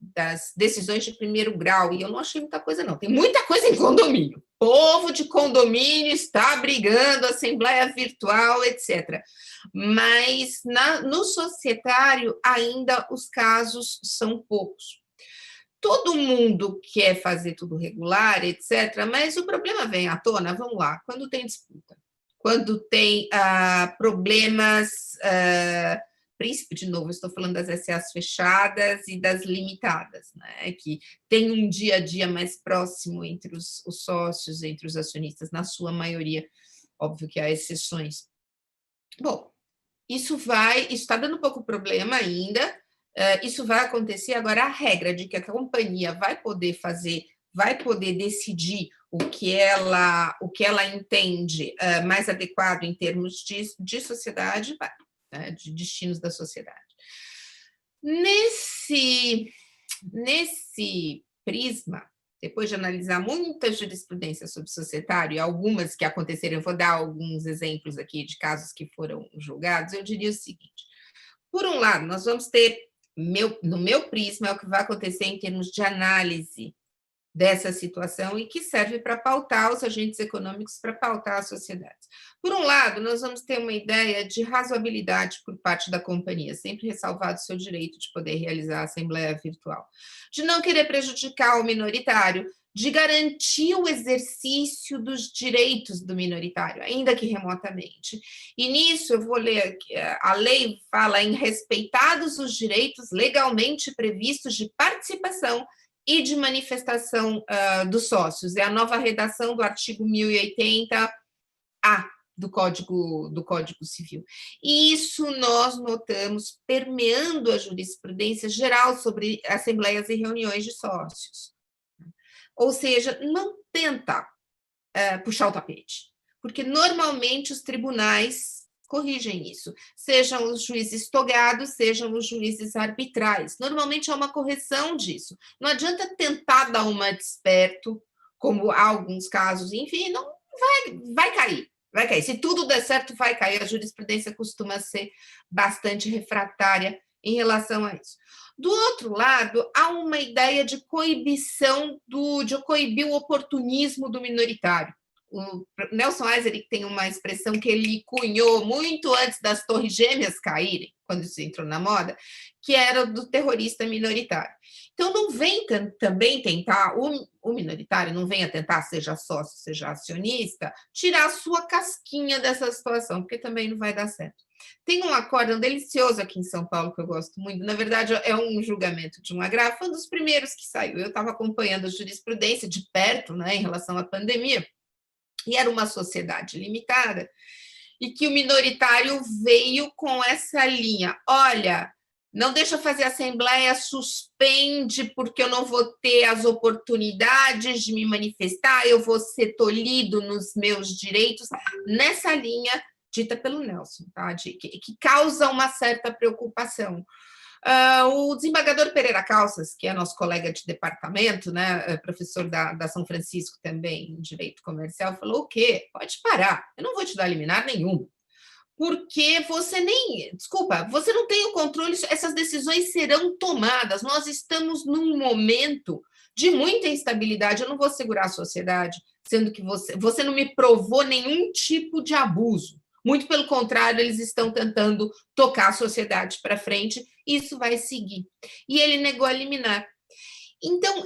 das decisões de primeiro grau, e eu não achei muita coisa, não. Tem muita coisa em condomínio. O povo de condomínio está brigando, assembleia virtual, etc. Mas no societário, ainda os casos são poucos. Todo mundo quer fazer tudo regular, etc., mas o problema vem à tona, vamos lá, quando tem disputa, quando tem problemas... de novo, estou falando das SAs fechadas e das limitadas, né? Que tem um dia a dia mais próximo entre os sócios, entre os acionistas, na sua maioria, óbvio que há exceções. Bom, isso está dando pouco problema ainda, isso vai acontecer agora, a regra de que a companhia vai poder decidir o que ela entende mais adequado em termos de sociedade, vai. De destinos da sociedade. Nesse prisma, depois de analisar muita jurisprudência sobre societário, e algumas que aconteceram, eu vou dar alguns exemplos aqui de casos que foram julgados, eu diria o seguinte: por um lado, nós vamos ter, no meu prisma, é o que vai acontecer em termos de análise dessa situação e que serve para pautar os agentes econômicos, para pautar as sociedades. Por um lado, nós vamos ter uma ideia de razoabilidade por parte da companhia, sempre ressalvado o seu direito de poder realizar a assembleia virtual, de não querer prejudicar o minoritário, de garantir o exercício dos direitos do minoritário, ainda que remotamente. E nisso, eu vou ler, a lei fala em respeitados os direitos legalmente previstos de participação e de manifestação dos sócios. É a nova redação do artigo 1080-A do Código Civil. E isso nós notamos permeando a jurisprudência geral sobre assembleias e reuniões de sócios. Ou seja, não tenta puxar o tapete, porque normalmente os tribunais corrigem isso, sejam os juízes togados, sejam os juízes arbitrais. Normalmente há uma correção disso. Não adianta tentar dar uma de esperto, como há alguns casos, enfim, não vai cair. Vai cair. Se tudo der certo, vai cair. A jurisprudência costuma ser bastante refratária em relação a isso. Do outro lado, há uma ideia de coibição, de coibir o oportunismo do minoritário. O Nelson Eiserick tem uma expressão que ele cunhou muito antes das Torres Gêmeas caírem, quando isso entrou na moda, que era do terrorista minoritário. Então, não vem também tentar, o minoritário não venha tentar, seja sócio, seja acionista, tirar a sua casquinha dessa situação, porque também não vai dar certo. Tem um acórdão delicioso aqui em São Paulo, que eu gosto muito, na verdade é um julgamento de um agravo, foi um dos primeiros que saiu. Eu estava acompanhando a jurisprudência de perto, né, em relação à pandemia, e era uma sociedade limitada, e que o minoritário veio com essa linha: olha, não deixa fazer assembleia, suspende, porque eu não vou ter as oportunidades de me manifestar, eu vou ser tolhido nos meus direitos, nessa linha dita pelo Nelson, tá? Que causa uma certa preocupação. O desembargador Pereira Calças, que é nosso colega de departamento, né, professor da São Francisco também, em Direito Comercial, falou o quê? Pode parar, eu não vou te dar liminar nenhum, porque você você não tem o controle, essas decisões serão tomadas, nós estamos num momento de muita instabilidade, eu não vou segurar a sociedade, sendo que você não me provou nenhum tipo de abuso, muito pelo contrário, eles estão tentando tocar a sociedade para frente, e isso vai seguir. E ele negou a liminar. Então,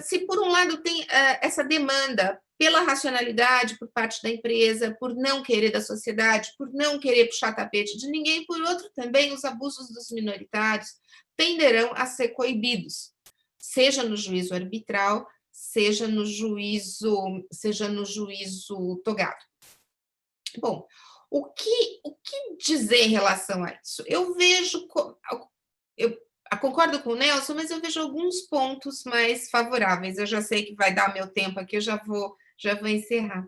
se por um lado tem essa demanda pela racionalidade por parte da empresa, por não querer da sociedade, por não querer puxar tapete de ninguém, por outro também os abusos dos minoritários tenderão a ser coibidos, seja no juízo arbitral, seja no juízo togado. Bom, o que dizer em relação a isso? Eu concordo com o Nelson, mas eu vejo alguns pontos mais favoráveis. Eu já sei que vai dar meu tempo aqui, eu já vou encerrar.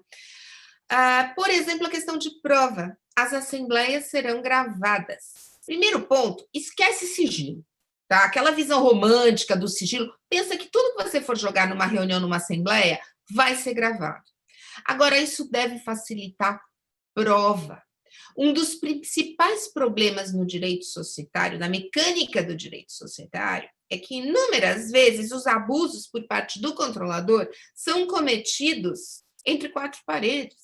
Por exemplo, a questão de prova. As assembleias serão gravadas. Primeiro ponto, esquece sigilo. Tá? Aquela visão romântica do sigilo, pensa que tudo que você for jogar numa reunião, numa assembleia, vai ser gravado. Agora, isso deve facilitar prova. Um dos principais problemas no direito societário, na mecânica do direito societário, é que, inúmeras vezes, os abusos por parte do controlador são cometidos entre quatro paredes.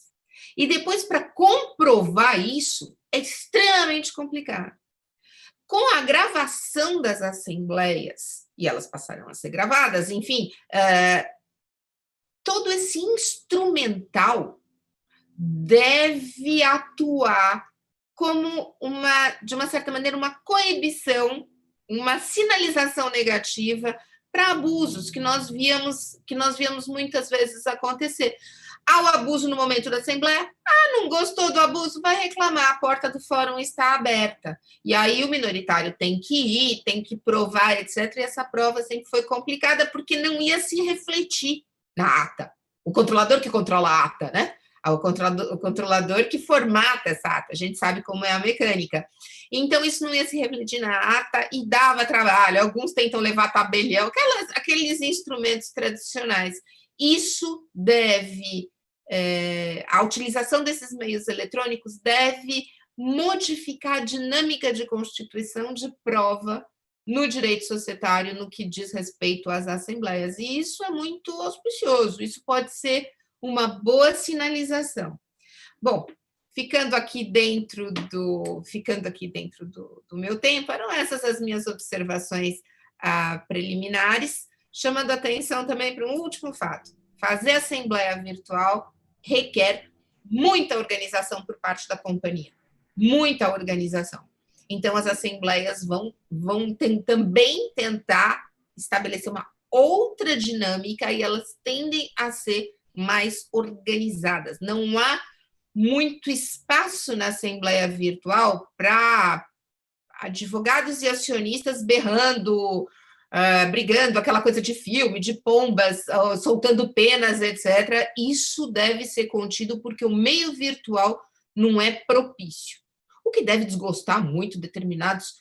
E depois, para comprovar isso, é extremamente complicado. Com a gravação das assembleias, e elas passarão a ser gravadas, enfim, todo esse instrumental deve atuar como de uma certa maneira, uma coibição, uma sinalização negativa para abusos que nós víamos muitas vezes acontecer. Há o abuso no momento da assembleia, não gostou do abuso, vai reclamar, a porta do fórum está aberta. E aí o minoritário tem que ir, tem que provar, etc. E essa prova sempre foi complicada porque não ia se refletir na ata. O controlador que controla a ata, né? O controlador que formata essa ata, a gente sabe como é a mecânica. Então, isso não ia se refletir na ata e dava trabalho. Alguns tentam levar tabelião, aqueles instrumentos tradicionais. Isso a utilização desses meios eletrônicos deve modificar a dinâmica de constituição de prova no direito societário, no que diz respeito às assembleias. E isso é muito auspicioso, isso pode ser uma boa sinalização. Bom, ficando aqui dentro do meu tempo, eram essas as minhas observações preliminares, chamando a atenção também para um último fato. Fazer assembleia virtual requer muita organização por parte da companhia, muita organização. Então, as assembleias vão também tentar estabelecer uma outra dinâmica e elas tendem a ser mais organizadas. Não há muito espaço na assembleia virtual para advogados e acionistas berrando, brigando, aquela coisa de filme, de pombas, soltando penas, etc. Isso deve ser contido porque o meio virtual não é propício. O que deve desgostar muito determinados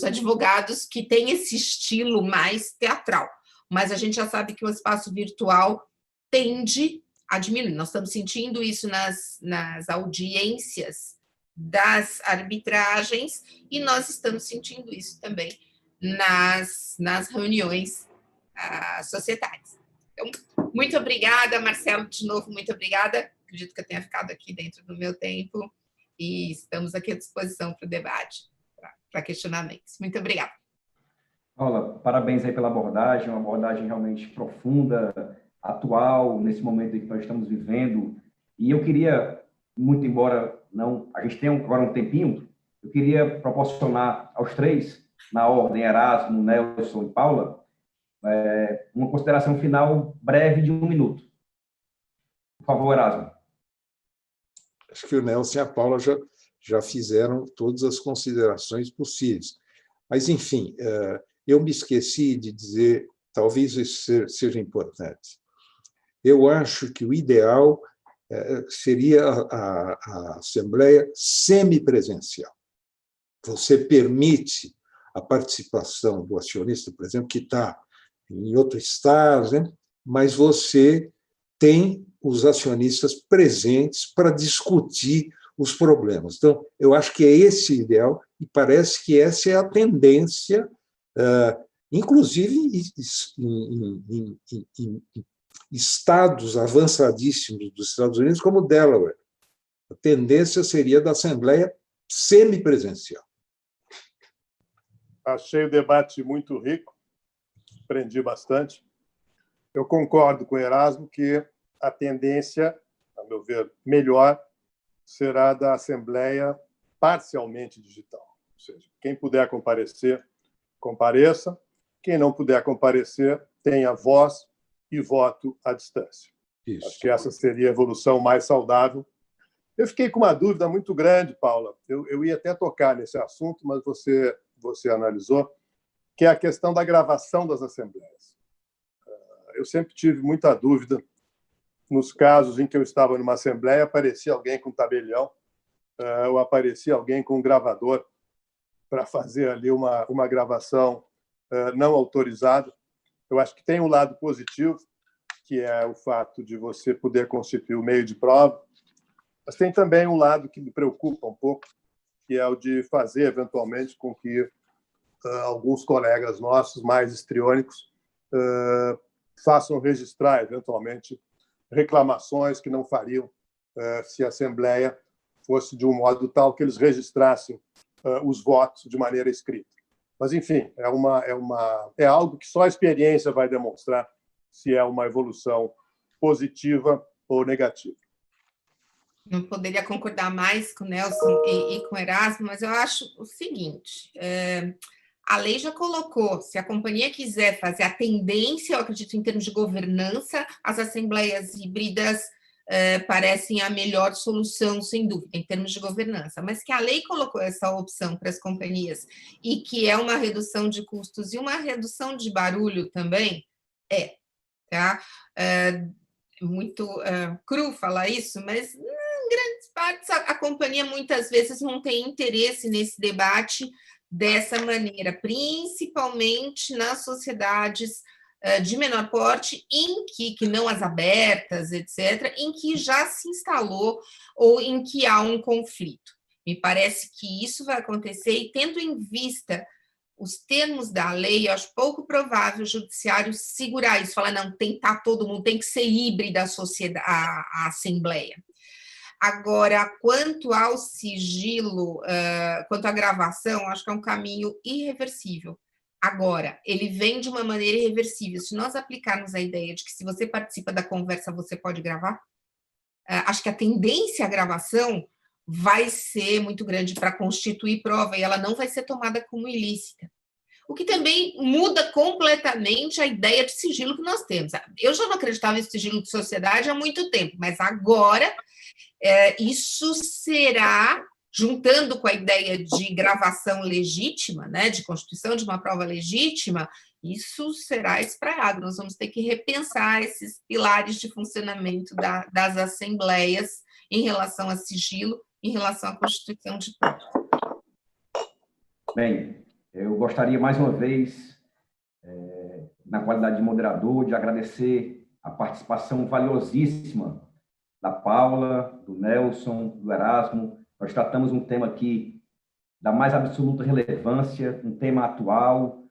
advogados que têm esse estilo mais teatral. Mas a gente já sabe que o espaço virtual tende a diminuir. Nós estamos sentindo isso nas audiências das arbitragens e nós estamos sentindo isso também nas reuniões societárias. Então, muito obrigada, Marcelo, de novo, muito obrigada. Acredito que eu tenha ficado aqui dentro do meu tempo e estamos aqui à disposição para o debate, para questionamentos. Muito obrigada. Paula, parabéns aí pela abordagem, uma abordagem realmente profunda, atual, nesse momento em que nós estamos vivendo. E eu queria, muito embora a gente tenha agora um tempinho, eu queria proporcionar aos três, na ordem Erasmo, Nelson e Paula, uma consideração final breve de 1 minuto. Por favor, Erasmo. Acho que o Nelson e a Paula já fizeram todas as considerações possíveis. Mas, enfim, eu me esqueci de dizer, talvez isso seja importante. Eu acho que o ideal seria a Assembleia semipresencial. Você permite a participação do acionista, por exemplo, que está em outro estado, né? Mas você tem os acionistas presentes para discutir os problemas. Então, eu acho que é esse ideal, e parece que essa é a tendência, inclusive em estados avançadíssimos dos Estados Unidos, como Delaware. A tendência seria da Assembleia semipresencial. Achei o debate muito rico, aprendi bastante. Eu concordo com o Erasmo que a tendência, a meu ver, melhor, será da Assembleia parcialmente digital. Ou seja, quem puder comparecer, compareça. Quem não puder comparecer, tenha voz e voto à distância. Isso. Acho que essa seria a evolução mais saudável. Eu fiquei com uma dúvida muito grande, Paula. Eu ia até tocar nesse assunto, mas você analisou, que é a questão da gravação das assembleias. Eu sempre tive muita dúvida. Nos casos em que eu estava numa assembleia, aparecia alguém com tabelião, ou aparecia alguém com um gravador para fazer ali uma gravação não autorizada. Eu acho que tem um lado positivo, que é o fato de você poder constituir o meio de prova, mas tem também um lado que me preocupa um pouco, que é o de fazer, eventualmente, com que alguns colegas nossos mais histriônicos façam registrar, eventualmente, reclamações que não fariam se a Assembleia fosse de um modo tal que eles registrassem os votos de maneira escrita. Mas, enfim, é algo que só a experiência vai demonstrar se é uma evolução positiva ou negativa. Não poderia concordar mais com o Nelson e com o Erasmo, mas eu acho o seguinte, a lei já colocou, se a companhia quiser fazer a tendência, eu acredito, em termos de governança, as assembleias híbridas parecem a melhor solução, sem dúvida, em termos de governança, mas que a lei colocou essa opção para as companhias e que é uma redução de custos e uma redução de barulho também, tá? Muito cru falar isso, mas em grandes partes a companhia muitas vezes não tem interesse nesse debate dessa maneira, principalmente nas sociedades de menor porte, em que não as abertas, etc., em que já se instalou ou em que há um conflito. Me parece que isso vai acontecer e, tendo em vista os termos da lei, eu acho pouco provável o judiciário segurar isso, falar, não, tentar todo mundo, tem que ser híbrida a Assembleia. Agora, quanto ao sigilo, quanto à gravação, acho que é um caminho irreversível. Agora, ele vem de uma maneira irreversível. Se nós aplicarmos a ideia de que se você participa da conversa, você pode gravar, acho que a tendência à gravação vai ser muito grande para constituir prova e ela não vai ser tomada como ilícita. O que também muda completamente a ideia de sigilo que nós temos. Eu já não acreditava em sigilo de sociedade há muito tempo, mas agora isso será, juntando com a ideia de gravação legítima, né, de constituição de uma prova legítima, isso será espraiado. Nós vamos ter que repensar esses pilares de funcionamento das assembleias em relação a sigilo, em relação à constituição de prova. Bem, eu gostaria mais uma vez, na qualidade de moderador, de agradecer a participação valiosíssima da Paula, do Nelson, do Erasmo. Nós tratamos um tema aqui da mais absoluta relevância, um tema atual,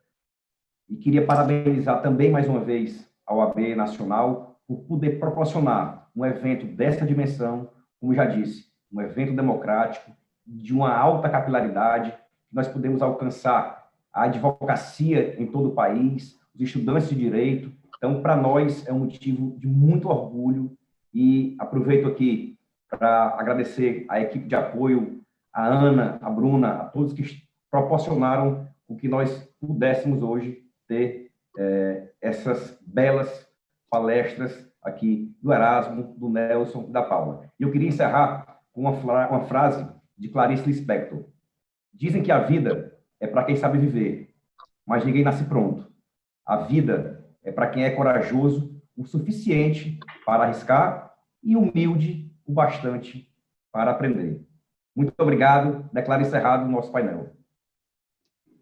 e queria parabenizar também, mais uma vez, a OAB Nacional por poder proporcionar um evento dessa dimensão, como já disse, um evento democrático, de uma alta capilaridade, que nós podemos alcançar a advocacia em todo o país, os estudantes de direito. Então, para nós, é um motivo de muito orgulho, e aproveito aqui para agradecer à equipe de apoio, a Ana, a Bruna, a todos que proporcionaram o que nós pudéssemos hoje ter essas belas palestras aqui do Erasmo, do Nelson e da Paula. E eu queria encerrar com uma frase de Clarice Lispector. Dizem que a vida é para quem sabe viver, mas ninguém nasce pronto. A vida é para quem é corajoso o suficiente para arriscar e humilde o bastante para aprender. Muito obrigado. Declaro encerrado o nosso painel.